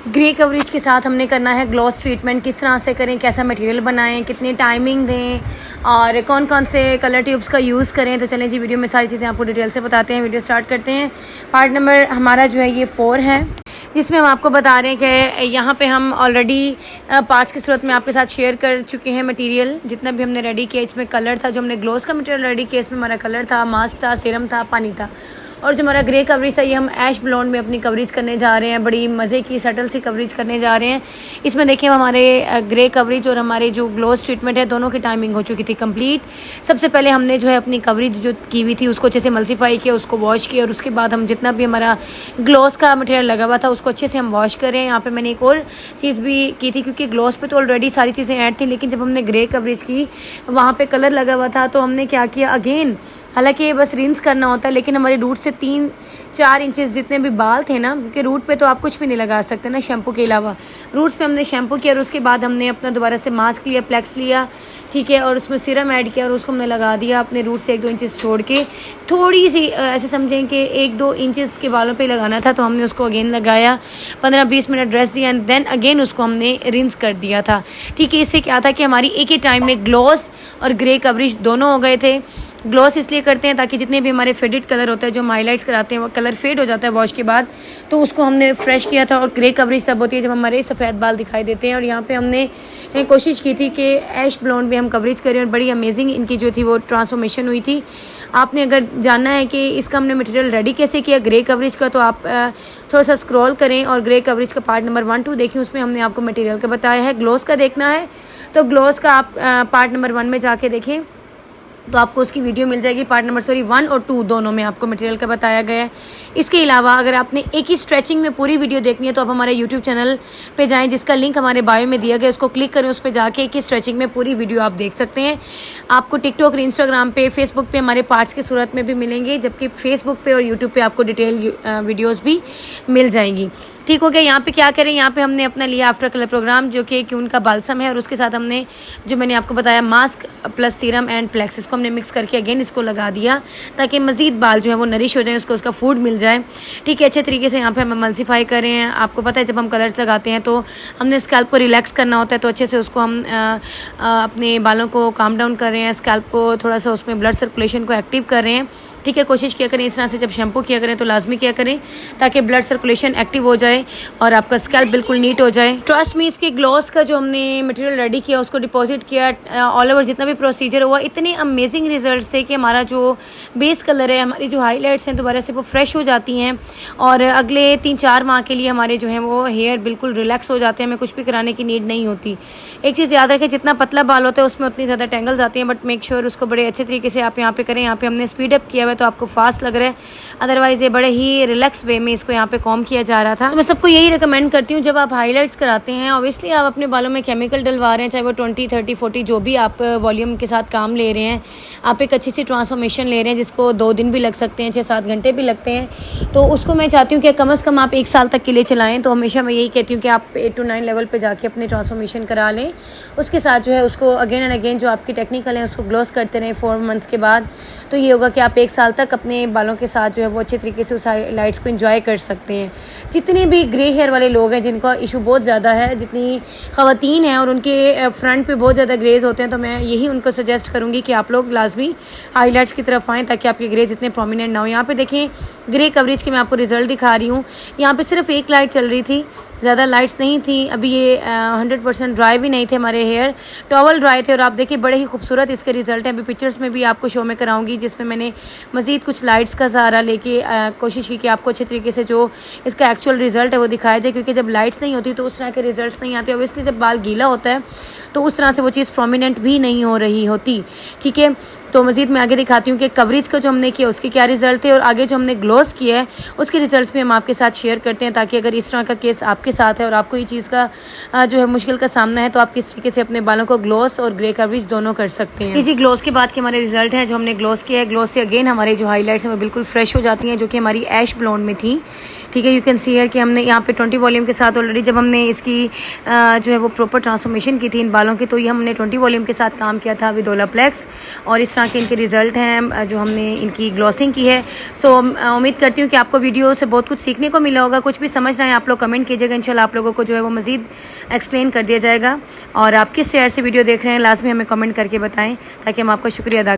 Grey coverage के साथ हमने करना है ग्लॉस ट्रीटमेंट। किस तरह से करें, कैसा मटेरियल बनाएं, कितनी टाइमिंग दें और कौन कौन से कलर ट्यूब्स का यूज़ करें। तो चलें जी, वीडियो में सारी चीज़ें आपको डिटेल से बताते हैं। वीडियो स्टार्ट करते हैं। पार्ट नंबर हमारा जो है ये 4 है, जिसमें हम आपको बता रहे हैं कि यहाँ पे हम ऑलरेडी पार्ट्स की सूरत में आपके साथ शेयर कर चुके हैं मटेरियल। जितना भी हमने रेडी किया, इसमें कलर था, जो हमने ग्लोस का मटेरियल रेडी किया इसमें हमारा कलर था, मास्क था, सीरम था, पानी था। और जो हमारा ग्रे कवरेज था ये हम ऐश ब्लॉन्ड में अपनी कवरेज करने जा रहे हैं। बड़ी मज़े की सटल सी कवरेज करने जा रहे हैं। इसमें देखिए हमारे ग्रे कवरेज और हमारे जो ग्लोस ट्रीटमेंट है दोनों की टाइमिंग हो चुकी थी कंप्लीट। सबसे पहले हमने जो है अपनी कवरेज जो की हुई थी उसको अच्छे से मल्सीफाई किया, उसको वॉश किया और उसके बाद हम जितना भी हमारा ग्लोस का मटेरियल लगा हुआ था उसको अच्छे से हम वॉश करें। यहाँ पर मैंने एक और चीज़ भी की थी, क्योंकि ग्लोस पर तो ऑलरेडी सारी चीज़ें ऐड थी, लेकिन जब हमने ग्रे कवरेज की वहाँ पर कलर लगा हुआ था तो हमने क्या किया, अगेन हालांकि ये बस रिंस करना होता है, लेकिन हमारे रूट से 3-4 इंचेस जितने भी बाल थे ना, क्योंकि रूट पे तो आप कुछ भी नहीं लगा सकते ना शैम्पू के अलावा, रूट्स पे हमने शैम्पू किया और उसके बाद हमने अपना दोबारा से मास्क लिया, प्लेक्स लिया, ठीक है, और उसमें सीरम ऐड किया और उसको हमने लगा दिया अपने रूट से 1-2 इंचेस छोड़ के। थोड़ी सी ऐसे समझें कि 1-2 इंचेस के बालों पे लगाना था, तो हमने उसको अगेन लगाया, 15-20 मिनट रेस्ट दिया एंड देन अगेन उसको हमने रिंस कर दिया था। ठीक है, इससे क्या था कि हमारी एक ही टाइम में ग्लॉस और ग्रे कवरेज दोनों हो गए थे। ग्लॉस इसलिए करते हैं ताकि जितने भी हमारे फेडेड कलर होता है, जो हम हाईलाइट्स कराते हैं, वो कलर फेड हो जाता है वॉश के बाद, तो उसको हमने फ्रेश किया था। और ग्रे कवरेज तब होती है जब हमारे सफ़ेद बाल दिखाई देते हैं। और यहाँ पे हमने कोशिश की थी कि ऐश ब्लॉन्ड भी हम कवरेज करें और बड़ी अमेजिंग इनकी जो थी वो ट्रांसफॉर्मेशन हुई थी। आपने अगर जानना है कि इसका हमने मटेरियल रेडी कैसे किया ग्रे कवरेज का, तो आप थोड़ा सा स्क्रॉल करें और ग्रे कवरेज का पार्ट नंबर 1-2 देखें, उसमें हमने आपको मटेरियल का बताया है। ग्लॉस का देखना है तो ग्लॉस का आप पार्ट नंबर 1 में जाके देखें तो आपको उसकी वीडियो मिल जाएगी। पार्ट नंबर 1 और 2 दोनों में आपको मटेरियल का बताया गया है। इसके अलावा अगर आपने एक ही स्ट्रेचिंग में पूरी वीडियो देखनी है तो आप हमारे यूट्यूब चैनल पे जाएं, जिसका लिंक हमारे बायो में दिया गया, उसको क्लिक करें, उस पर जाके एक ही स्ट्रेचिंग में पूरी वीडियो आप देख सकते हैं। आपको टिकटॉक, इंस्टाग्राम पे, फेसबुक पे हमारे पार्ट्स की सूरत में भी मिलेंगे, जबकि फेसबुक पे और यूट्यूब पे आपको डिटेल वीडियोज़ भी मिल जाएंगी। ठीक हो गया। यहाँ पे क्या करें, यहाँ पे हमने अपना लिया आफ्टर कलर प्रोग्राम, जो कि क्यून का बालसम है, और उसके साथ हमने जो मैंने आपको बताया mask plus serum and plex, इसको हमने मिक्स करके अगेन इसको लगा दिया ताकि मजीद बाल जो है वो नरिश हो जाए, उसको उसका फूड मिल जाए। ठीक है, अच्छे तरीके से यहाँ पे हम मल्सीफाई कर रहे हैं। आपको पता है जब हम कलर्स लगाते हैं तो हमने स्कैल्प को रिलैक्स करना होता है, तो अच्छे से उसको हम अपने बालों को काम डाउन कर रहे हैं, स्कैल्प को थोड़ा सा उसमें ब्लड सर्कुलेशन को एक्टिव कर रहे हैं। ठीक है, कोशिश किया करें इस तरह से जब शैम्पू किया करें तो लाजमी किया करें ताकि ब्लड सर्कुलेशन एक्टिव हो जाए और आपका स्कैल्प बिल्कुल नीट हो जाए। ट्रस्ट मी, इसके ग्लॉस का जो हमने मटेरियल रेडी किया, उसको डिपॉजिट किया, ऑल ओवर जितना भी प्रोसीजर हुआ, इतने अमेजिंग रिजल्ट्स थे कि हमारा जो बेस कलर है, हमारी जो हाईलाइट्स हैं दोबारा से वो फ्रेश हो जाती हैं और अगले 3-4 माह के लिए हमारे जो हैं वो हेयर बिल्कुल रिलैक्स हो जाते हैं। हमें कुछ भी कराने की नीड नहीं होती। एक चीज़ याद रखें, जितना पतला बाल होता है उसमें उतनी ज़्यादा टेंगल्स आती हैं, बट मेक श्योर उसको बड़े अच्छे तरीके से आप यहाँ पे करें। यहाँ पे हमने स्पीड अप किया हुआ है तो आपको फास्ट लग रहा है, अदरवाइज़ ये बड़े ही रिलैक्स वे में इसको यहाँ पे कॉम किया जा रहा था। तो मैं सबको यही रिकमेंड करती हूँ, जब आप हाईलाइट्स कराते हैं, ऑब्वियसली आप अपने बालों में केमिकल डलवा रहे हैं, चाहे वो 20, 30, 40 जो भी आप वॉल्यूम के साथ काम ले रहे हैं, आप एक अच्छी सी ट्रांसफॉर्मेशन ले रहे हैं जिसको 2 दिन भी लग सकते हैं, 6-7 घंटे भी लगते हैं, तो उसको मैं चाहती हूँ कि कम से कम आप 1 साल तक के लिए चलाएँ। तो हमेशा मैं यही कहती हूँ कि आप 8 to 9 लेवल पर जाके अपनी ट्रांसफॉर्मेशन करा लें। उसके साथ जो है उसको अगेन एंड अगेन जो आपकी टेक्निकल है उसको ग्लोस करते रहें 4 मंथ्स के बाद, तो ये होगा कि आप 1 साल तक अपने बालों के साथ जो है वो अच्छे तरीके से उस हाईलाइट्स को एंजॉय कर सकते हैं। जितने भी ग्रे हेयर वाले लोग हैं जिनका इशू बहुत ज़्यादा है, जितनी ख़वातीन हैं और उनके फ्रंट पे बहुत ज़्यादा ग्रेज होते हैं, तो मैं यही उनको सजेस्ट करूँगी कि आप लोग लाजमी हाईलाइट्स की तरफ आएँ ताकि आपके ग्रेज इतने प्रोमिनेंट ना हो। यहाँ पे देखें ग्रे कवरेज के मैं आपको रिजल्ट दिखा रही हूँ। यहाँ पे सिर्फ एक लाइट चल रही थी, ज़्यादा लाइट्स नहीं थी। अभी ये 100% ड्राई भी नहीं थे हमारे हेयर, टॉवल ड्राई थे और आप देखिए बड़े ही खूबसूरत इसके रिज़ल्ट हैं। अभी पिक्चर्स में भी आपको शो में कराऊंगी जिसमें मैंने मज़ीद कुछ लाइट्स का सहारा लेके कोशिश की कि आपको अच्छे तरीके से जो इसका एक्चुअल रिज़ल्ट है वो दिखाया जाए, क्योंकि जब लाइट्स नहीं होती तो उस तरह के रिज़ल्ट नहीं आते। ऑब्वियसली जब बाल गीला होता है तो उस तरह से वो चीज़ प्रोमिनेंट भी नहीं हो रही होती। ठीक है, तो मज़ीद मैं आगे दिखाती हूँ कि कवरेज का जो हमने किया उसके क्या रिज़ल्ट थे और आगे जो हमने ग्लोस किया है उसके रिज़ल्ट्स भी हम आपके साथ शेयर करते हैं, ताकि अगर इस तरह का केस आपके साथ है और आपको ये चीज़ का जो है मुश्किल का सामना है तो आप किस तरीके से अपने बालों को ग्लोस और ग्रे कवरेज दोनों कर सकते हैं। जी, ग्लोस के बाद के हमारे रिजल्ट हैं जो हमने ग्लोस किया है। ग्लोस से अगेन हमारे जो हाईलाइट्स हैं वो बिल्कुल फ्रेश हो जाती हैं, जो कि हमारी ऐश ब्लॉन्ड में थी। ठीक है, यू कैन सी हियर कि हमने यहाँ पे 20 वॉल्यूम के साथ ऑलरेडी जब हमने इसकी जो है वो प्रॉपर ट्रांसफॉर्मेशन की थी इन बालों की, तो ये हमने 20 वॉल्यूम के साथ काम किया था विद ओलाप्लेक्स, और इस तरह तरह के इनके रिज़ल्ट हैं जो हमने इनकी ग्लॉसिंग की है। सो उम्मीद करती हूँ कि आपको वीडियो से बहुत कुछ सीखने को मिला होगा। कुछ भी समझ रहे हैं आप लोग कमेंट कीजिएगा, इंशाल्लाह आप लोगों को जो है वो मज़ीद एक्सप्लेन कर दिया जाएगा। और आप किस शहर से वीडियो देख रहे हैं लास्ट में हमें कमेंट करके बताएं ताकि हम आपका शुक्रिया अदा